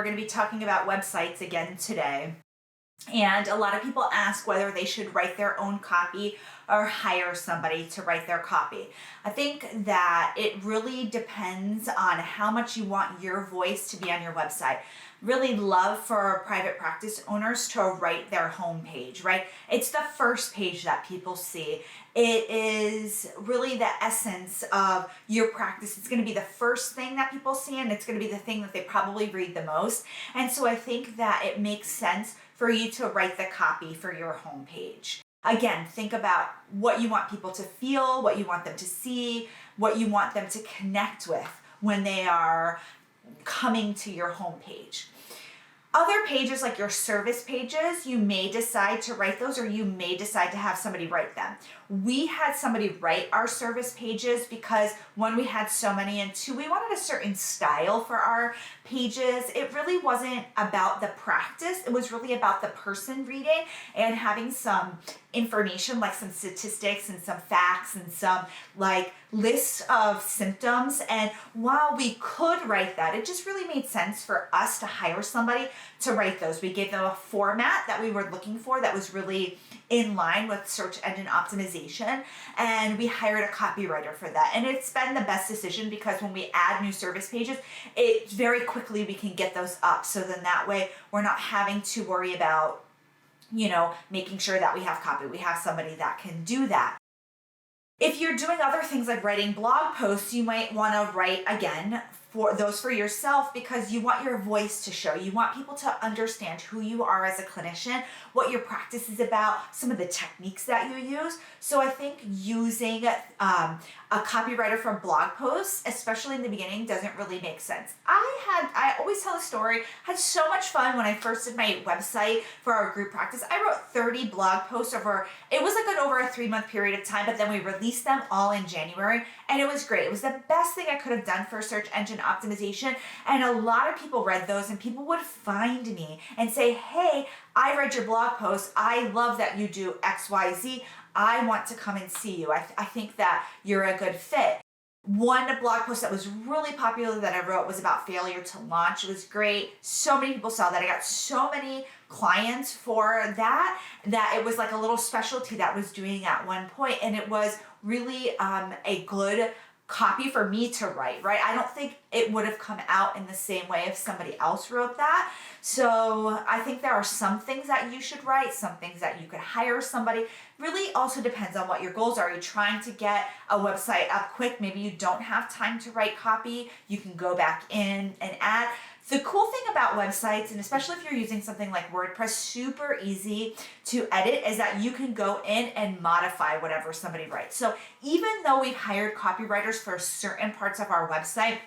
going to be talking about websites again today. And a lot of people ask whether they should write their own copy or hire somebody to write their copy. I think that it really depends on how much you want your voice to be on your website. Really love for private practice owners to write their homepage, right? It's the first page that people see. It is really the essence of your practice. It's going to be the first thing that people see, and it's going to be the thing that they probably read the most. And so I think that it makes sense for you to write the copy for your homepage. Again, think about what you want people to feel, what you want them to see, what you want them to connect with when they are coming to your homepage. Other pages, like your service pages, you may decide to write those, or you may decide to have somebody write them. We had somebody write our service pages because, one, we had so many, and two, we wanted a certain style for our pages. It really wasn't about the practice. It was really about the person reading and having some information, like some statistics and some facts and some like lists of symptoms. And while we could write that, it just really made sense for us to hire somebody to write those. We gave them a format that we were looking for that was really in line with search engine optimization, and we hired a copywriter for that. And it's been the best decision because when we add new service pages, it very quickly we can get those up. So then that way we're not having to worry about, making sure that we have copy. We have somebody that can do that. If you're doing other things like writing blog posts, you might want to write again for yourself, because you want your voice to show. You want people to understand who you are as a clinician, what your practice is about, some of the techniques that you use. So I think using a copywriter for blog posts, especially in the beginning, doesn't really make sense. I always tell the story, had so much fun when I first did my website for our group practice. I wrote 30 blog posts over a 3-month period of time, but then we released them all in January, and it was great. It was the best thing I could have done for search engine optimization, and a lot of people read those, and people would find me and say, hey, I read your blog post. I love that you do XYZ. I want to come and see you. I think that you're a good fit. One blog post that was really popular that I wrote was about failure to launch. It was great. So many people saw that. I got so many clients for that it was like a little specialty that I was doing at one point, and it was really a good copy for me to write, right? I don't think it would have come out in the same way if somebody else wrote that. So I think there are some things that you should write, some things that you could hire somebody. Really also depends on what your goals are. Are you trying to get a website up quick? Maybe you don't have time to write copy. You can go back in and add. The cool thing about websites, and especially if you're using something like WordPress, super easy to edit, is that you can go in and modify whatever somebody writes. So even though we've hired copywriters for certain parts of our website,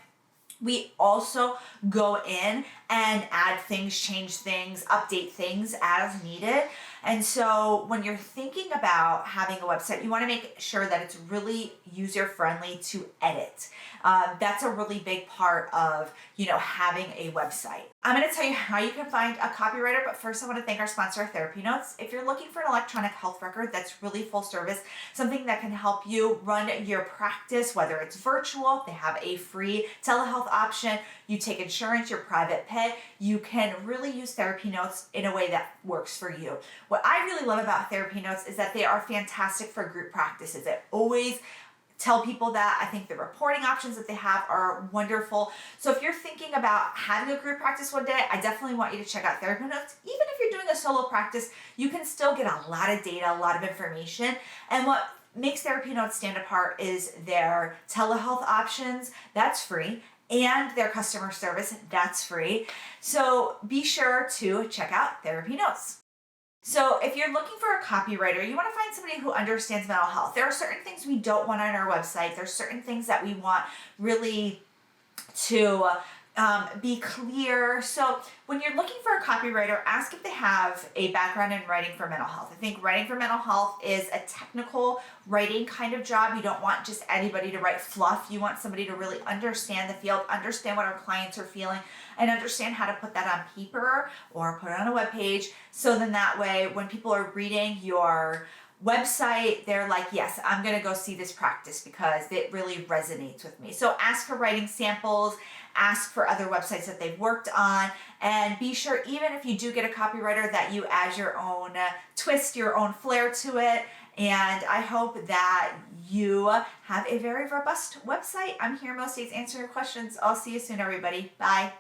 we also go in and add things, change things, update things as needed. And so when you're thinking about having a website, you want to make sure that it's really user-friendly to edit. That's a really big part of, having a website. I'm going to tell you how you can find a copywriter, but first I want to thank our sponsor, TherapyNotes. If you're looking for an electronic health record that's really full service, something that can help you run your practice, whether it's virtual, they have a free telehealth option, you take insurance, your private pay, you can really use TherapyNotes in a way that works for you. What I really love about TherapyNotes is that they are fantastic for group practices. It always tell people that. I think the reporting options that they have are wonderful. So if you're thinking about having a group practice one day, I definitely want you to check out TherapyNotes. Even if you're doing a solo practice, you can still get a lot of data, a lot of information. And what makes TherapyNotes stand apart is their telehealth options. That's free. And their customer service, that's free. So be sure to check out TherapyNotes. So if you're looking for a copywriter, you want to find somebody who understands mental health. There are certain things we don't want on our website. There's certain things that we want really to be clear. So when you're looking for a copywriter, ask if they have a background in writing for mental health. I think writing for mental health is a technical writing kind of job. You don't want just anybody to write fluff. You want somebody to really understand the field, understand what our clients are feeling, and understand how to put that on paper or put it on a web page. So then that way, when people are reading your website, they're like, yes, I'm going to go see this practice because it really resonates with me. So ask for writing samples, ask for other websites that they've worked on, and be sure, even if you do get a copywriter, that you add your own twist, your own flair to it. And I hope that you have a very robust website. I'm here most days answering your questions. I'll see you soon, everybody. Bye.